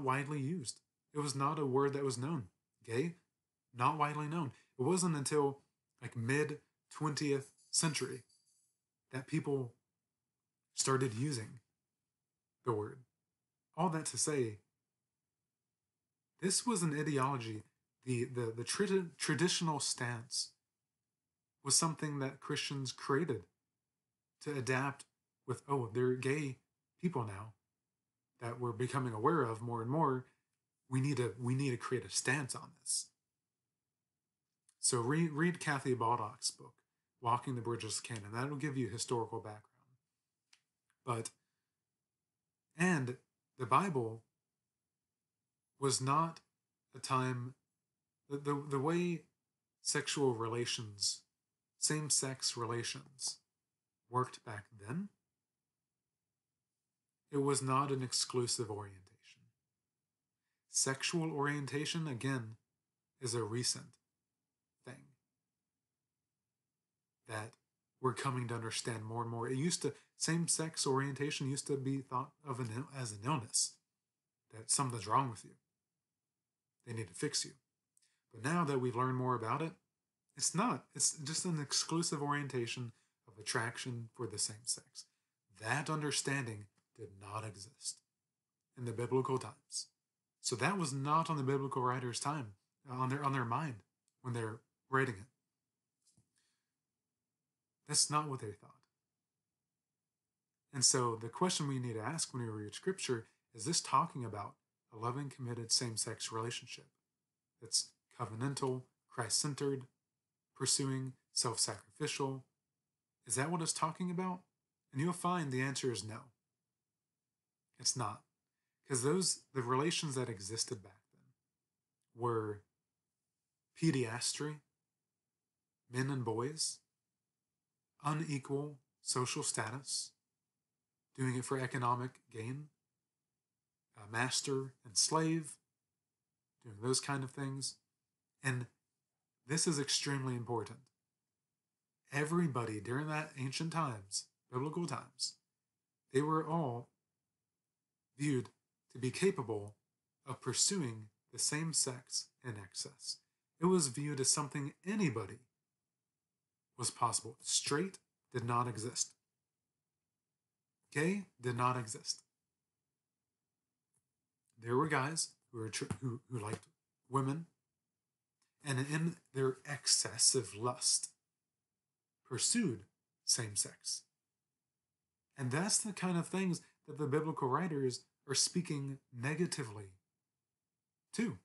widely used. It was not a word that was known. Gay, not widely known. It wasn't until mid 20th century that people started using the word. All that to say, this was an ideology. The traditional stance was something that Christians created to adapt with, there are gay people now that we're becoming aware of more and more. We need to create a stance on this. So read Kathy Baldock's book, Walking the Bridgeless Canon. That'll give you historical background. And the Bible was not a time, the way sexual relations, same-sex relations worked back then, it was not an exclusive orientation. Sexual orientation, again, is a recent thing that we're coming to understand more and more. Same-sex orientation used to be thought of as an illness, that something's wrong with you. They need to fix you. But now that we've learned more about it, it's not. It's just an exclusive orientation of attraction for the same sex. That understanding did not exist in the biblical times. So that was not on the biblical writers' time, on their mind when they're writing it. That's not what they thought. And so the question we need to ask when we read Scripture, is this talking about a loving, committed, same-sex relationship that's covenantal, Christ-centered, pursuing, self-sacrificial? Is that what it's talking about? And you'll find the answer is no. It's not. Because the relations that existed back then were pediastry, men and boys, unequal social status, doing it for economic gain, master and slave, doing those kind of things. And this is extremely important. Everybody during that ancient times, biblical times, they were all viewed to be capable of pursuing the same sex in excess. It was viewed as something anybody was possible. Straight did not exist. Gay did not exist. There were guys who liked women, and in their excessive lust, pursued same sex. And that's the kind of things that the biblical writers are speaking negatively to.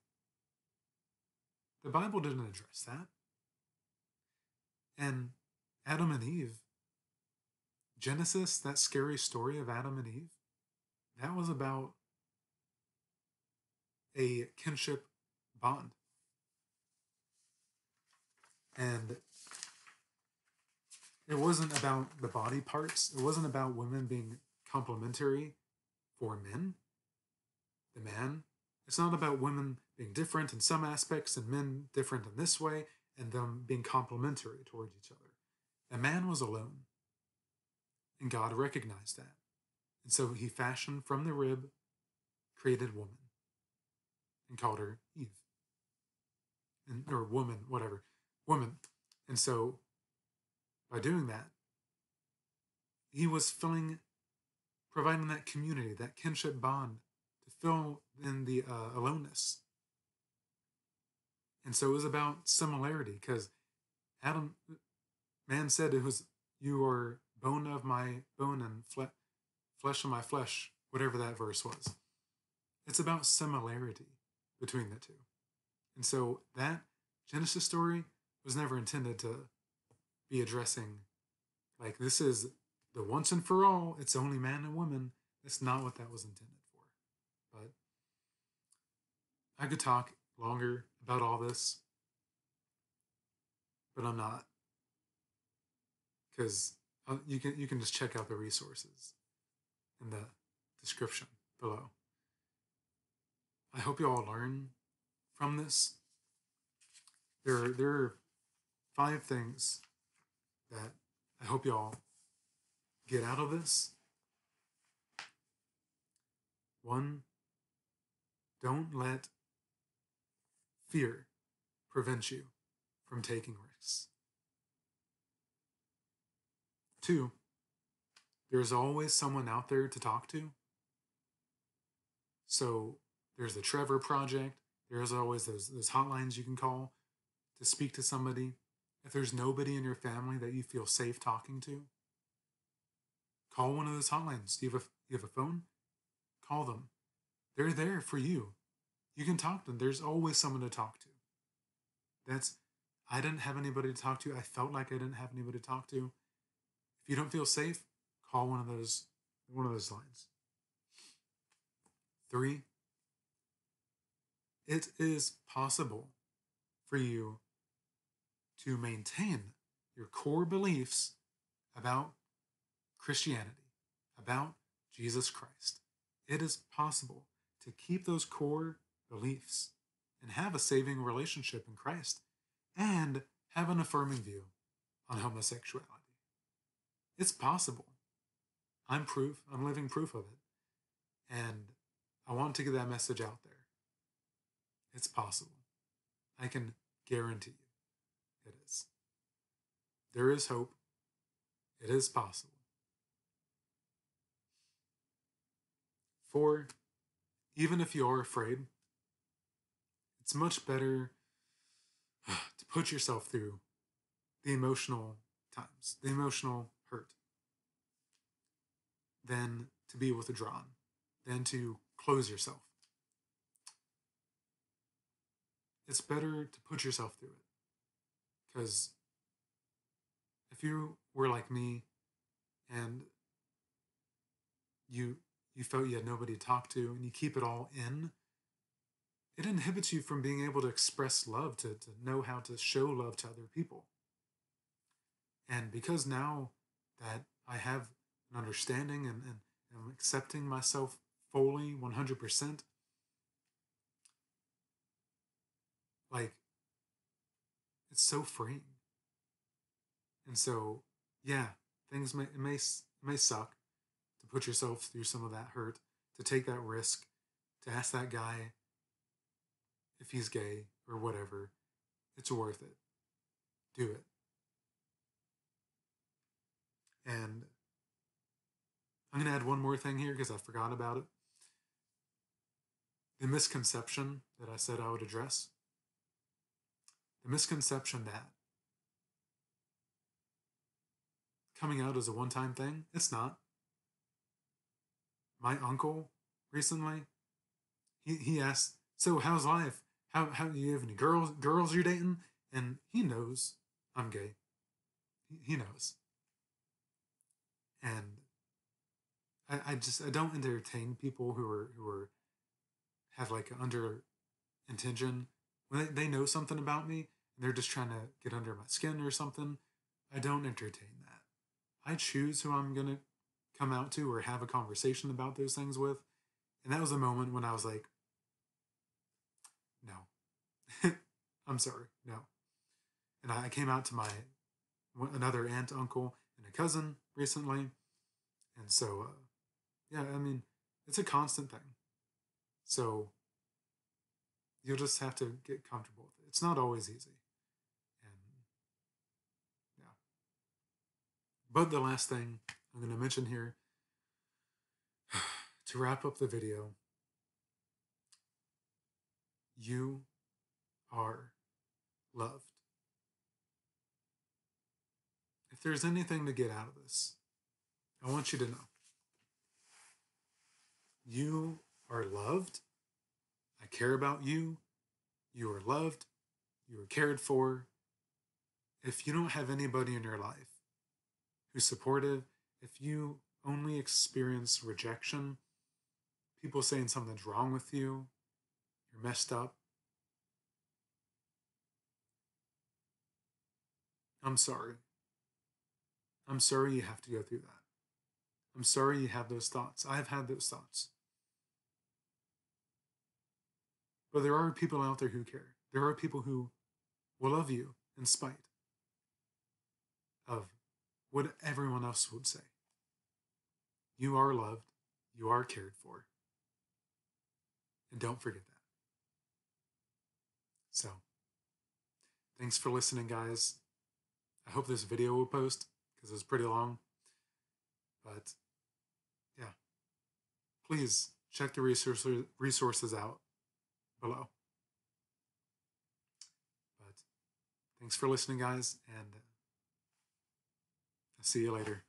The Bible didn't address that. And Adam and Eve, Genesis, that scary story of Adam and Eve, that was about a kinship bond. And it wasn't about the body parts. It wasn't about women being complementary for men. The man. It's not about women being different in some aspects and men different in this way and them being complementary towards each other. The man was alone. And God recognized that. And so he fashioned from the rib, created woman, and called her Eve. Or woman, whatever. Woman. And so by doing that, he was providing that community, that kinship bond to fill in the aloneness. And so it was about similarity, because man said it was, you are bone of my bone and flesh of my flesh, whatever that verse was. It's about similarity between the two. And so that Genesis story was never intended to be addressing, like, this is the once and for all, it's only man and woman. That's not what that was intended for. But I could talk longer about all this, but I'm not, because you can just check out the resources in the description below. I hope you all learn from this. There are 5 things that I hope you all get out of this. 1, don't let fear prevent you from taking risks. 2, there's always someone out there to talk to. So there's the Trevor Project. There's always those hotlines you can call to speak to somebody. If there's nobody in your family that you feel safe talking to, call one of those hotlines. Do you have a phone? Call them. They're there for you. You can talk to them. There's always someone to talk to. I didn't have anybody to talk to. I felt like I didn't have anybody to talk to. If you don't feel safe, call one of those lines. 3, it is possible for you to maintain your core beliefs about Christianity, about Jesus Christ. It is possible to keep those core beliefs and have a saving relationship in Christ and have an affirming view on homosexuality. It's possible. I'm living proof of it. And I want to get that message out there. It's possible. I can guarantee you it is. There is hope. It is possible. 4, even if you are afraid, it's much better to put yourself through the emotional times, the emotional hurt, than to be withdrawn, than to close yourself. It's better to put yourself through it. Because if you were like me and you felt you had nobody to talk to and you keep it all in, it inhibits you from being able to express love, to know how to show love to other people. And because now that I have an understanding and I'm accepting myself fully, 100%, like, it's so freeing. And so, yeah, things may suck to put yourself through some of that hurt, to take that risk, to ask that guy if he's gay or whatever. It's worth it. Do it. And I'm going to add one more thing here because I forgot about it. The misconception that I said I would address. The misconception that coming out is a one-time thing. It's not. My uncle recently, he asked, so how's life? How do you have any girls you're dating? And he knows I'm gay. He knows. And I don't entertain people who have like an under intention. When they know something about me and they're just trying to get under my skin or something, I don't entertain that. I choose who I'm going to come out to or have a conversation about those things with. And that was a moment when I was like, no, I'm sorry, no. And I came out to another aunt, uncle, and a cousin recently. And so Yeah, I mean, it's a constant thing. So you'll just have to get comfortable with it. It's not always easy. And yeah. But the last thing I'm going to mention here to wrap up the video, you are loved. If there's anything to get out of this, I want you to know you are loved. I care about you. You are loved. You are cared for. If you don't have anybody in your life who's supportive, if you only experience rejection, people saying something's wrong with you, you're messed up, I'm sorry. I'm sorry you have to go through that. I'm sorry you have those thoughts. I have had those thoughts. But there are people out there who care. There are people who will love you in spite of what everyone else would say. You are loved. You are cared for. And don't forget that. So, thanks for listening, guys. I hope this video will post because it's pretty long. But yeah, please check the resources out below. But thanks for listening, guys, and I'll see you later.